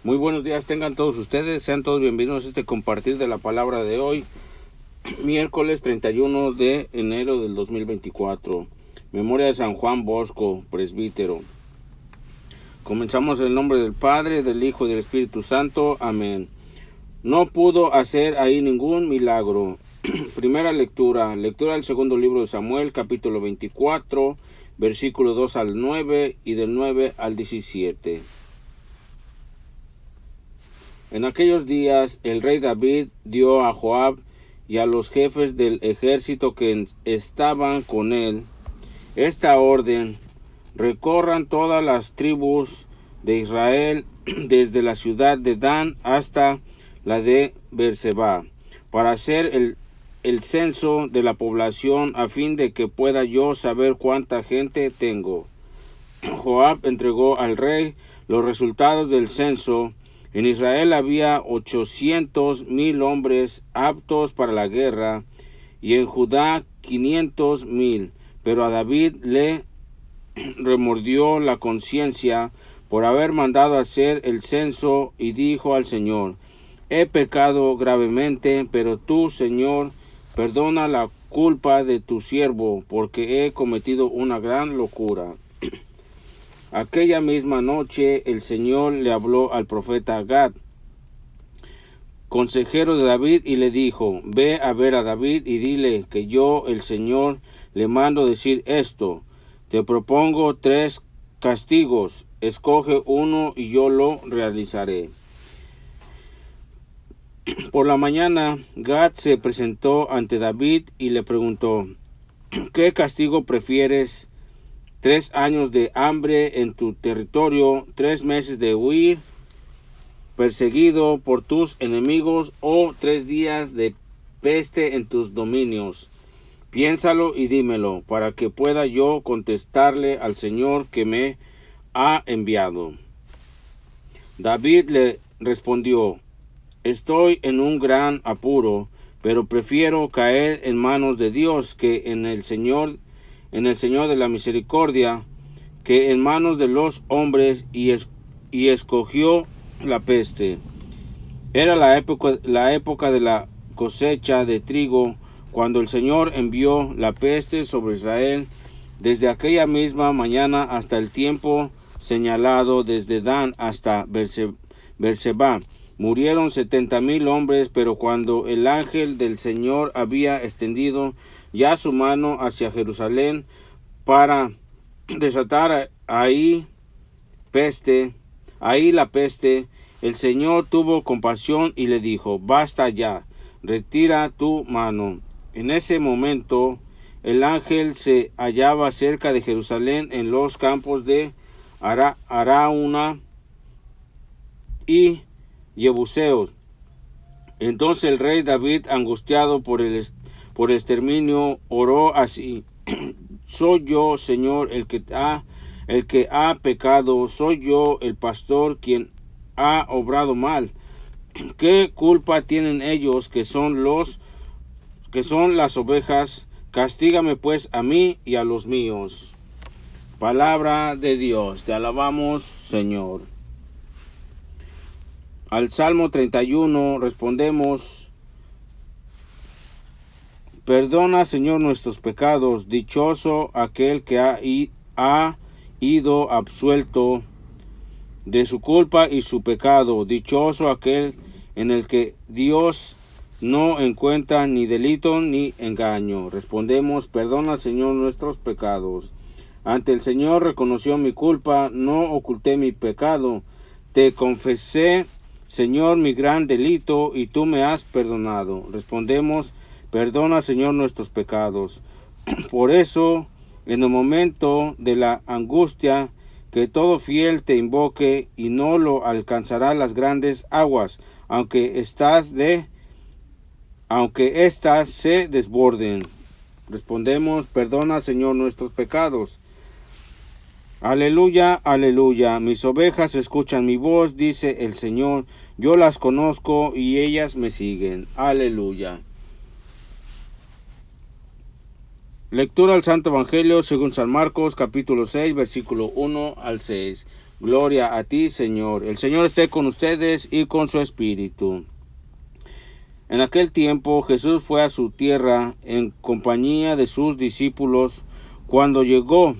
Muy buenos días tengan todos ustedes, sean todos bienvenidos a este compartir de la palabra de hoy, miércoles 31 de enero del 2024. Memoria de San Juan Bosco, presbítero. Comenzamos en el nombre del Padre, del Hijo y del Espíritu Santo. Amén. No pudo hacer ahí ningún milagro. Primera lectura del segundo libro de Samuel, capítulo 24, versículo 2 al 9 y del 9 al 17. En aquellos días el rey David dio a Joab y a los jefes del ejército que estaban con él esta orden: recorran todas las tribus de Israel desde la ciudad de Dan hasta la de Beerseba, para hacer el censo de la población, a fin de que pueda yo saber cuánta gente tengo. Joab entregó al rey los resultados del censo. En Israel había 800,000 hombres aptos para la guerra, y en Judá 500,000. Pero a David le remordió la conciencia por haber mandado hacer el censo, y dijo al Señor: he pecado gravemente, pero tú, Señor, perdona la culpa de tu siervo, porque he cometido una gran locura. Aquella misma noche el Señor le habló al profeta Gad, consejero de David, y le dijo: ve a ver a David y dile que yo, el Señor, le mando decir esto: te propongo 3 castigos, escoge uno y yo lo realizaré. Por la mañana Gad se presentó ante David y le preguntó: ¿qué castigo prefieres? 3 años de hambre en tu territorio, 3 meses de huir perseguido por tus enemigos, o 3 días de peste en tus dominios. Piénsalo y dímelo, para que pueda yo contestarle al Señor que me ha enviado. David le respondió: estoy en un gran apuro, pero prefiero caer en manos de Dios que en el Señor de la misericordia, que en manos de los hombres, y escogió la peste. Era la época de la cosecha de trigo, cuando el Señor envió la peste sobre Israel. Desde aquella misma mañana hasta el tiempo señalado, desde Dan hasta Beerseba, murieron 70,000 hombres. Pero cuando el ángel del Señor había extendido ya su mano hacia Jerusalén para desatar ahí la peste, el Señor tuvo compasión y le dijo: basta ya, retira tu mano. En ese momento el ángel se hallaba cerca de Jerusalén, en los campos de Arauna y Jebuseos. Entonces el rey David, angustiado por el exterminio, oró así: soy yo, Señor, el que ha pecado, soy yo el pastor quien ha obrado mal. ¿Qué culpa tienen ellos, que son las ovejas? Castígame pues a mí y a los míos. Palabra de Dios, te alabamos, Señor. Al Salmo 31 respondemos: perdona, Señor, nuestros pecados. Dichoso aquel que ha ido absuelto de su culpa y su pecado. Dichoso aquel en el que Dios no encuentra ni delito ni engaño. Respondemos: perdona, Señor, nuestros pecados. Ante el Señor reconoció mi culpa, no oculté mi pecado. Te confesé, Señor, mi gran delito, y tú me has perdonado. Respondemos: perdona, Señor, nuestros pecados. Por eso, en el momento de la angustia, que todo fiel te invoque, y no lo alcanzará las grandes aguas, aunque éstas se desborden. Respondemos: perdona, Señor, nuestros pecados. Aleluya, aleluya. Mis ovejas escuchan mi voz, dice el Señor. Yo las conozco y ellas me siguen. Aleluya. Lectura al Santo Evangelio según San Marcos, capítulo 6, versículo 1 al 6. Gloria a ti, Señor. El Señor esté con ustedes y con su espíritu. En aquel tiempo Jesús fue a su tierra en compañía de sus discípulos. Cuando llegó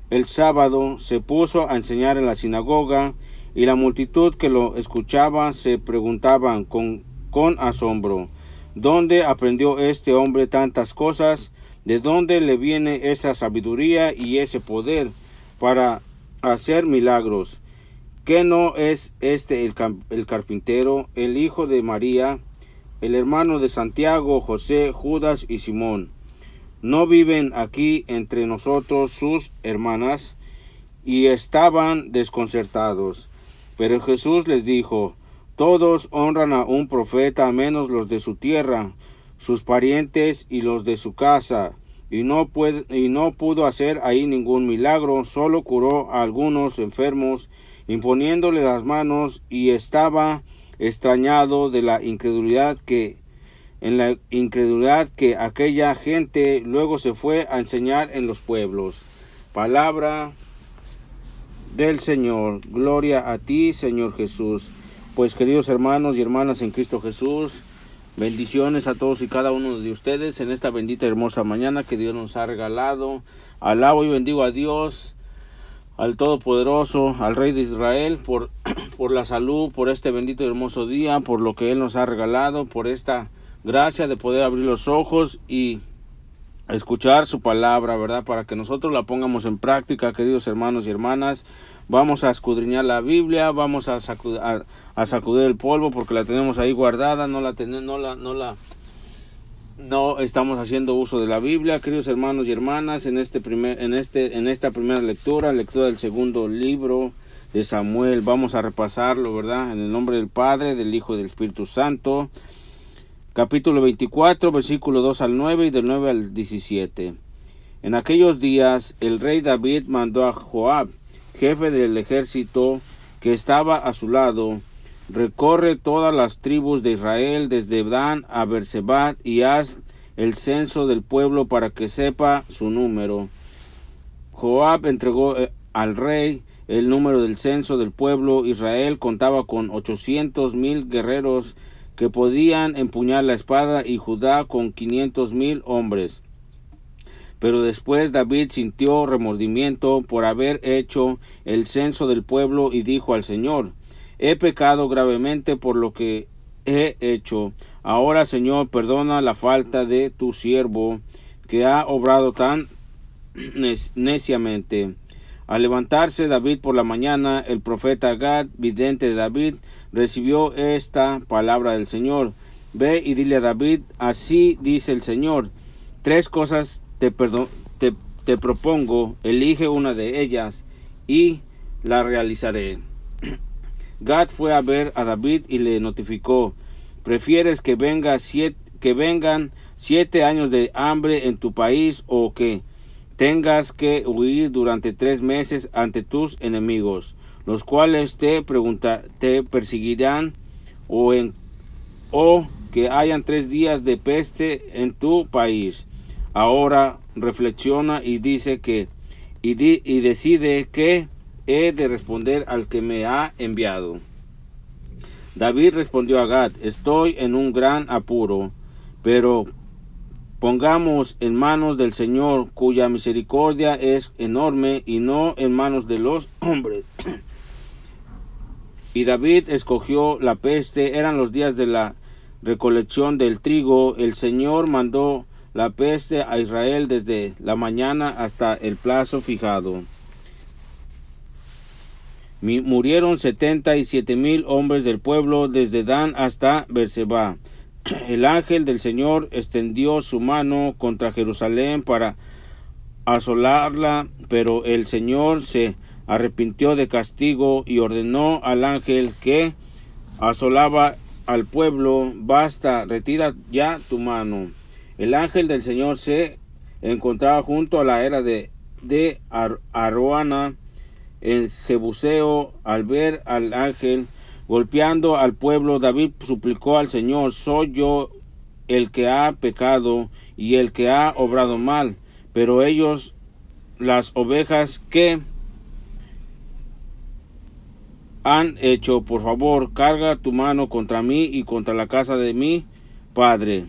el sábado, se puso a enseñar en la sinagoga, y la multitud que lo escuchaba se preguntaban con asombro: ¿dónde aprendió este hombre tantas cosas? ¿De dónde le viene esa sabiduría y ese poder para hacer milagros? ¿Qué no es este el carpintero, el hijo de María, el hermano de Santiago, José, Judas y Simón? ¿No viven aquí entre nosotros sus hermanas? Y estaban desconcertados. Pero Jesús les dijo: todos honran a un profeta, menos los de su tierra, sus parientes y los de su casa. Y no pudo hacer ahí ningún milagro, solo curó a algunos enfermos, imponiéndole las manos, y estaba extrañado de la incredulidad que aquella gente. Luego se fue a enseñar en los pueblos. Palabra del Señor. Gloria a ti, Señor Jesús. Pues, queridos hermanos y hermanas en Cristo Jesús, bendiciones a todos y cada uno de ustedes en esta bendita y hermosa mañana que Dios nos ha regalado. Alabo y bendigo a Dios, al Todopoderoso, al Rey de Israel, por la salud, por este bendito y hermoso día, por lo que Él nos ha regalado, por esta gracia de poder abrir los ojos y escuchar su palabra, ¿verdad? Para que nosotros la pongamos en práctica, queridos hermanos y hermanas. Vamos a escudriñar la Biblia, vamos a sacudir el polvo porque la tenemos ahí guardada, no estamos haciendo uso de la Biblia, queridos hermanos y hermanas, en esta primera lectura del segundo libro de Samuel. Vamos a repasarlo, ¿verdad? En el nombre del Padre, del Hijo y del Espíritu Santo. Capítulo 24, versículo 2 al 9 y del 9 al 17. En aquellos días el rey David mandó a Joab, jefe del ejército que estaba a su lado: recorre todas las tribus de Israel desde Dan a Berseba y haz el censo del pueblo para que sepa su número. Joab entregó al rey el número del censo del pueblo. Israel contaba con 800,000 guerreros que podían empuñar la espada, y Judá con 500,000 hombres. Pero después David sintió remordimiento por haber hecho el censo del pueblo y dijo al Señor: he pecado gravemente por lo que he hecho. Ahora, Señor, perdona la falta de tu siervo, que ha obrado tan neciamente. Al levantarse David por la mañana, el profeta Gad, vidente de David, recibió esta palabra del Señor: ve y dile a David, así dice el Señor, 3 cosas te propongo, elige una de ellas y la realizaré. Gad fue a ver a David y le notificó: ¿prefieres que vengan 7 años de hambre en tu país, o que tengas que huir durante 3 meses ante tus enemigos, los cuales te perseguirán, o que hayan 3 días de peste en tu país? Ahora reflexiona y decide qué he de responder al que me ha enviado. David respondió a Gad: estoy en un gran apuro, pero pongamos en manos del Señor, cuya misericordia es enorme, y no en manos de los hombres. Y David escogió la peste. Eran los días de la recolección del trigo. El Señor mandó la peste a Israel desde la mañana hasta el plazo fijado. Murieron 77,000 hombres del pueblo desde Dan hasta Berseba. El ángel del Señor extendió su mano contra Jerusalén para asolarla, pero el Señor se arrepintió de castigo y ordenó al ángel que asolaba al pueblo: basta, retira ya tu mano. El ángel del Señor se encontraba junto a la era de Aroana en Jebuseo. Al ver al ángel golpeando al pueblo, David suplicó al Señor: soy yo el que ha pecado y el que ha obrado mal, pero ellos, las ovejas que han hecho. Por favor, carga tu mano contra mí y contra la casa de mi padre.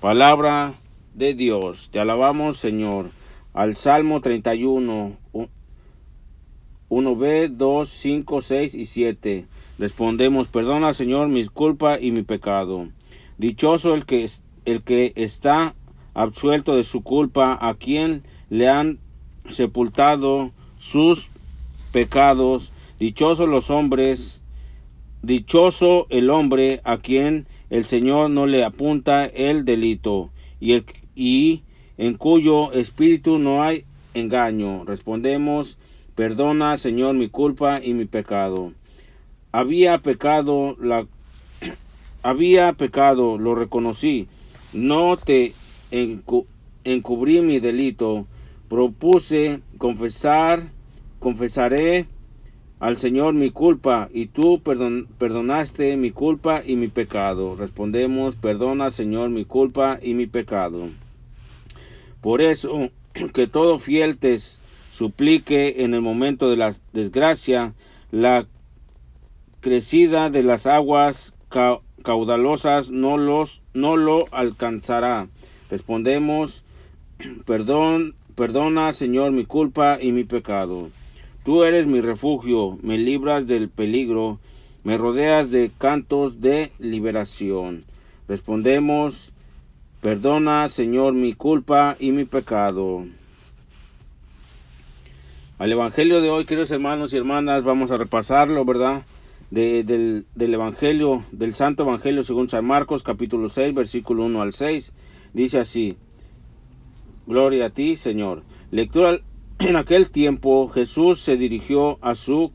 Palabra de Dios. Te alabamos, Señor. Al Salmo 31, 1b, 2, 5, 6 y 7. Respondemos: perdona, Señor, mi culpa y mi pecado. Dichoso el que está absuelto de su culpa, a quien le han sepultado sus pecados. Dichoso el hombre a quien el Señor no le apunta el delito, y en cuyo espíritu no hay engaño. Respondemos: perdona, Señor, mi culpa y mi pecado. Había pecado, lo reconocí. No te encubrí mi delito. Confesaré al Señor mi culpa, y tú perdonaste mi culpa y mi pecado. Respondemos: perdona, Señor, mi culpa y mi pecado. Por eso, que todo fiel te suplique en el momento de la desgracia, la crecida de las aguas caudalosas no lo alcanzará. Respondemos: perdona, Señor, mi culpa y mi pecado. Tú eres mi refugio, me libras del peligro, me rodeas de cantos de liberación. Respondemos: perdona, Señor, mi culpa y mi pecado. Al Evangelio de hoy, queridos hermanos y hermanas, vamos a repasarlo, ¿verdad? Del Evangelio, del Santo Evangelio según San Marcos, capítulo 6, versículo 1 al 6. Dice así: Gloria a ti, Señor. Lectura. En aquel tiempo Jesús se dirigió a su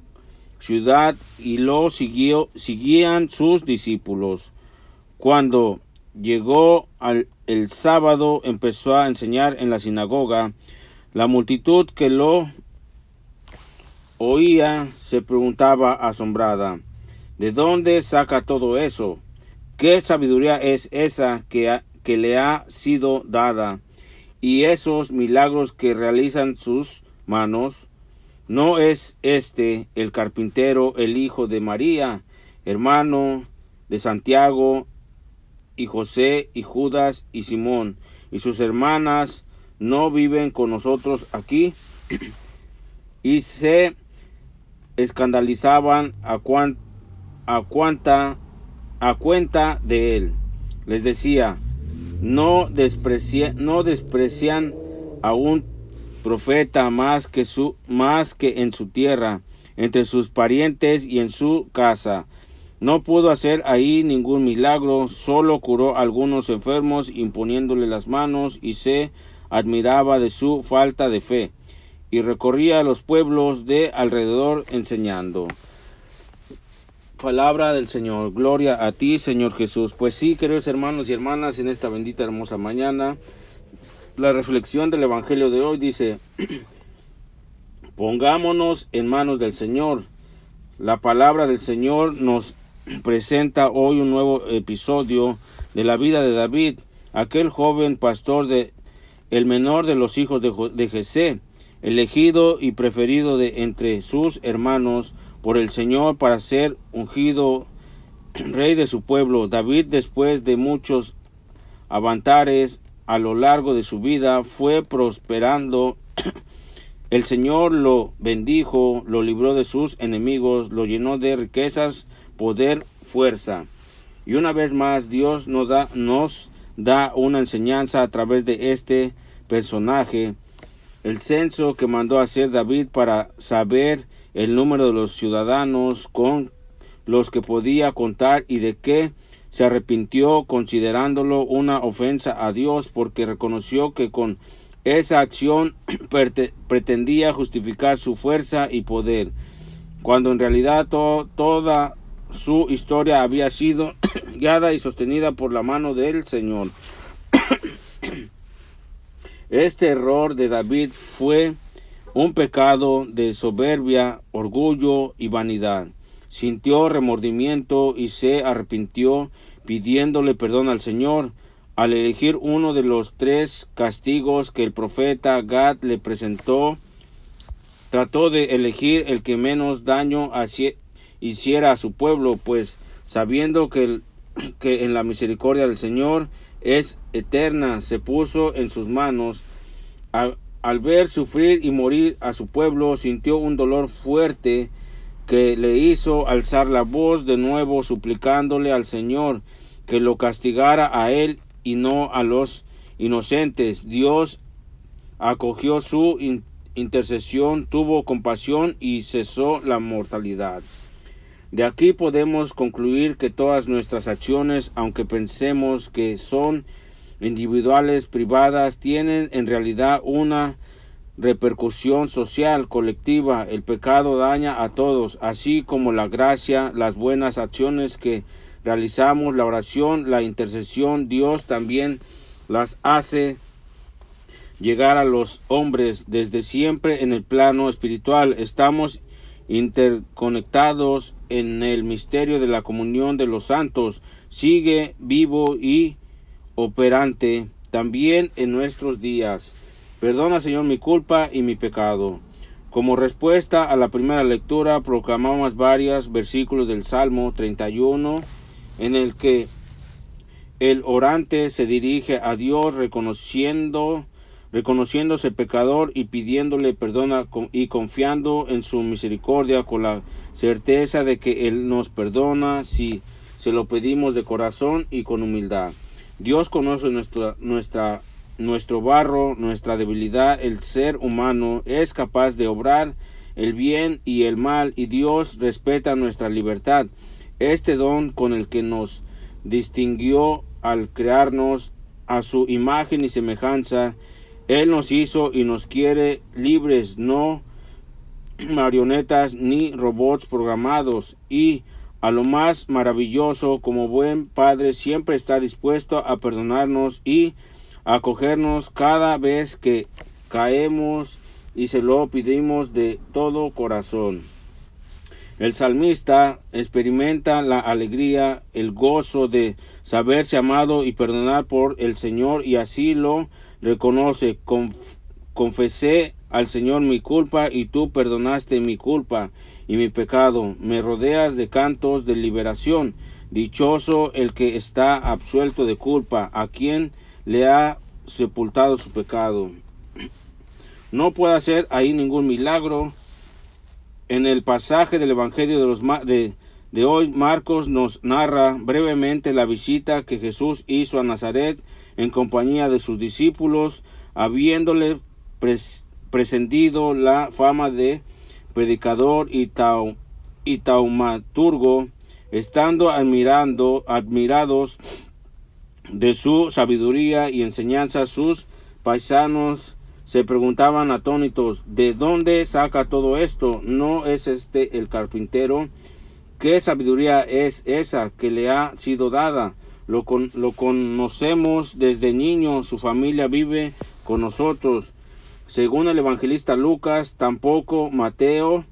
ciudad y lo seguían sus discípulos. Cuando llegó el sábado, empezó a enseñar en la sinagoga. La multitud que lo oía se preguntaba asombrada: ¿de dónde saca todo eso? ¿Qué sabiduría es esa que le ha sido dada? Y esos milagros que realizan sus manos. ¿No es este el carpintero, el hijo de María, hermano de Santiago y José y Judas y Simón? ¿Y sus hermanas no viven con nosotros aquí? Y se escandalizaban a cuenta de él. Les decía: no desprecian a un profeta más que en su tierra, entre sus parientes y en su casa. No pudo hacer ahí ningún milagro, solo curó a algunos enfermos imponiéndole las manos, y se admiraba de su falta de fe, y recorría los pueblos de alrededor enseñando. Palabra del Señor. Gloria a ti, Señor Jesús. Pues sí, queridos hermanos y hermanas, en esta bendita hermosa mañana, la reflexión del Evangelio de hoy dice: pongámonos en manos del Señor. La palabra del Señor nos presenta hoy un nuevo episodio de la vida de David, aquel joven pastor, el menor de los hijos de Jesé, elegido y preferido de entre sus hermanos por el Señor para ser ungido rey de su pueblo. David, después de muchos avatares a lo largo de su vida, fue prosperando. El Señor lo bendijo, lo libró de sus enemigos, lo llenó de riquezas, poder, fuerza. Y una vez más, Dios nos da una enseñanza a través de este personaje. El censo que mandó hacer David para saber el número de los ciudadanos con los que podía contar, y de que se arrepintió considerándolo una ofensa a Dios, porque reconoció que con esa acción pretendía justificar su fuerza y poder, cuando en realidad toda su historia había sido guiada y sostenida por la mano del Señor. Este error de David fue un pecado de soberbia, orgullo y vanidad. Sintió remordimiento y se arrepintió, pidiéndole perdón al Señor. Al elegir uno de los 3 castigos que el profeta Gad le presentó, trató de elegir el que menos daño hiciera a su pueblo, pues sabiendo que en la misericordia del Señor es eterna, se puso en sus manos. Al ver sufrir y morir a su pueblo, sintió un dolor fuerte que le hizo alzar la voz de nuevo, suplicándole al Señor que lo castigara a él y no a los inocentes. Dios acogió su intercesión, tuvo compasión y cesó la mortalidad. De aquí podemos concluir que todas nuestras acciones, aunque pensemos que son individuales, privadas, tienen en realidad una repercusión social, colectiva. El pecado daña a todos, así como la gracia, las buenas acciones que realizamos, la oración, la intercesión. Dios también las hace llegar a los hombres desde siempre en el plano espiritual. Estamos interconectados en el misterio de la comunión de los santos. Sigue vivo y operante también en nuestros días. Perdona, Señor, mi culpa y mi pecado. Como respuesta a la primera lectura, proclamamos varios versículos del Salmo 31, en el que el orante se dirige a Dios reconociéndose pecador y pidiéndole perdón y confiando en su misericordia, con la certeza de que Él nos perdona si se lo pedimos de corazón y con humildad. Dios conoce nuestro barro, nuestra debilidad. El ser humano es capaz de obrar el bien y el mal, y Dios respeta nuestra libertad. Este don con el que nos distinguió al crearnos a su imagen y semejanza, Él nos hizo y nos quiere libres, no marionetas ni robots programados. Y a lo más maravilloso, como buen Padre, siempre está dispuesto a perdonarnos y a acogernos cada vez que caemos y se lo pedimos de todo corazón. El salmista experimenta la alegría, el gozo de saberse amado y perdonar por el Señor, y así lo reconoce. Confesé al Señor mi culpa y tú perdonaste mi culpa y mi pecado. Me rodeas de cantos de liberación. Dichoso el que está absuelto de culpa, a quien le ha sepultado su pecado. No puede hacer ahí ningún milagro. En el pasaje del Evangelio de hoy, Marcos nos narra brevemente la visita que Jesús hizo a Nazaret en compañía de sus discípulos, habiéndole precedido la fama de predicador y taumaturgo, estando admirados de su sabiduría y enseñanza. Sus paisanos se preguntaban atónitos: ¿de dónde saca todo esto? ¿No es este el carpintero? ¿Qué sabiduría es esa que le ha sido dada? Lo conocemos desde niño, su familia vive con nosotros. Según el evangelista Lucas, tampoco Mateo.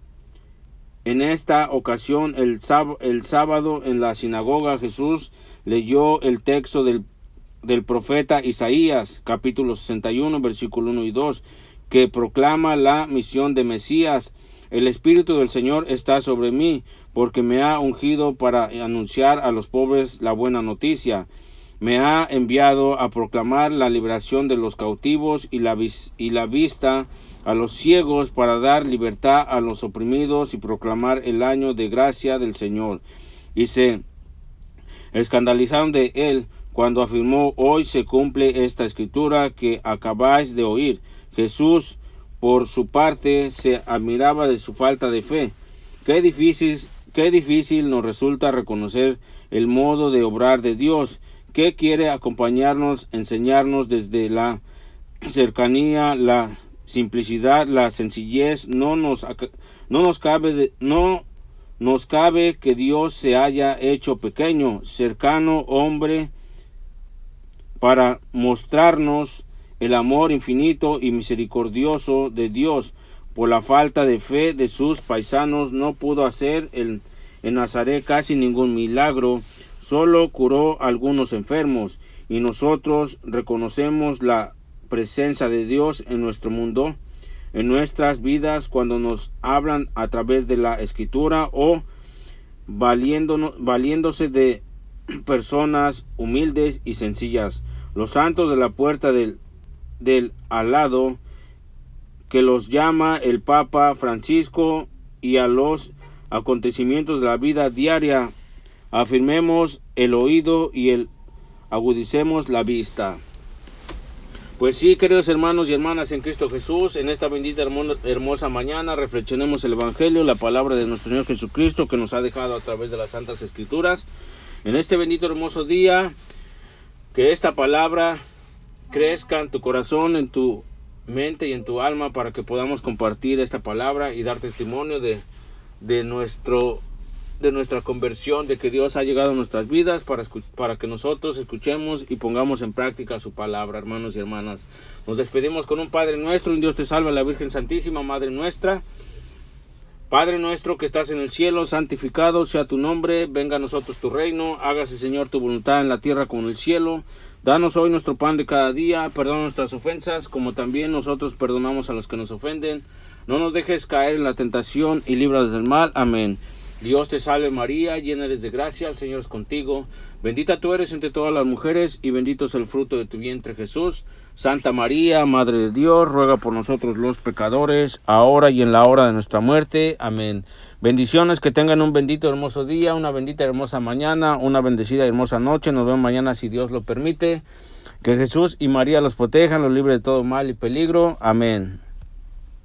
En esta ocasión, el sábado en la sinagoga, Jesús leyó el texto del profeta Isaías, capítulo 61, versículo 1 y 2, que proclama la misión de Mesías. El Espíritu del Señor está sobre mí, porque me ha ungido para anunciar a los pobres la buena noticia. Me ha enviado a proclamar la liberación de los cautivos y la vista a los ciegos, para dar libertad a los oprimidos y proclamar el año de gracia del Señor. Y se escandalizaron de él cuando afirmó: hoy se cumple esta escritura que acabáis de oír. Jesús, por su parte, se admiraba de su falta de fe. Qué difícil nos resulta reconocer el modo de obrar de Dios, que quiere acompañarnos, enseñarnos desde la cercanía, la simplicidad, la sencillez. No nos cabe que Dios se haya hecho pequeño, cercano, hombre, para mostrarnos el amor infinito y misericordioso de Dios. Por la falta de fe de sus paisanos, no pudo hacer en Nazaret casi ningún milagro, solo curó a algunos enfermos. Y nosotros reconocemos la presencia de Dios en nuestro mundo. en nuestras vidas cuando nos hablan a través de la Escritura o valiéndose de personas humildes y sencillas. Los santos de la puerta del al lado, que los llama el Papa Francisco, y a los acontecimientos de la vida diaria, afirmemos el oído y agudicemos la vista. Pues sí, queridos hermanos y hermanas en Cristo Jesús, en esta bendita hermosa mañana reflexionemos el Evangelio, la palabra de nuestro Señor Jesucristo que nos ha dejado a través de las Santas Escrituras. En este bendito hermoso día, que esta palabra crezca en tu corazón, en tu mente y en tu alma, para que podamos compartir esta palabra y dar testimonio de nuestra conversión, de que Dios ha llegado a nuestras vidas para que nosotros escuchemos y pongamos en práctica su palabra, hermanos y hermanas. Nos despedimos con un Padre nuestro, un Dios te salve, la Virgen Santísima, Madre nuestra. Padre nuestro que estás en el cielo, santificado sea tu nombre, venga a nosotros tu reino, hágase Señor tu voluntad en la tierra como en el cielo. Danos hoy nuestro pan de cada día, perdona nuestras ofensas, como también nosotros perdonamos a los que nos ofenden. No nos dejes caer en la tentación y líbranos del mal. Amén. Dios te salve María, llena eres de gracia, el Señor es contigo. Bendita tú eres entre todas las mujeres y bendito es el fruto de tu vientre Jesús. Santa María, Madre de Dios, ruega por nosotros los pecadores, ahora y en la hora de nuestra muerte. Amén. Bendiciones, que tengan un bendito hermoso día, una bendita hermosa mañana, una bendecida hermosa noche. Nos vemos mañana si Dios lo permite. Que Jesús y María los protejan, los libre de todo mal y peligro. Amén.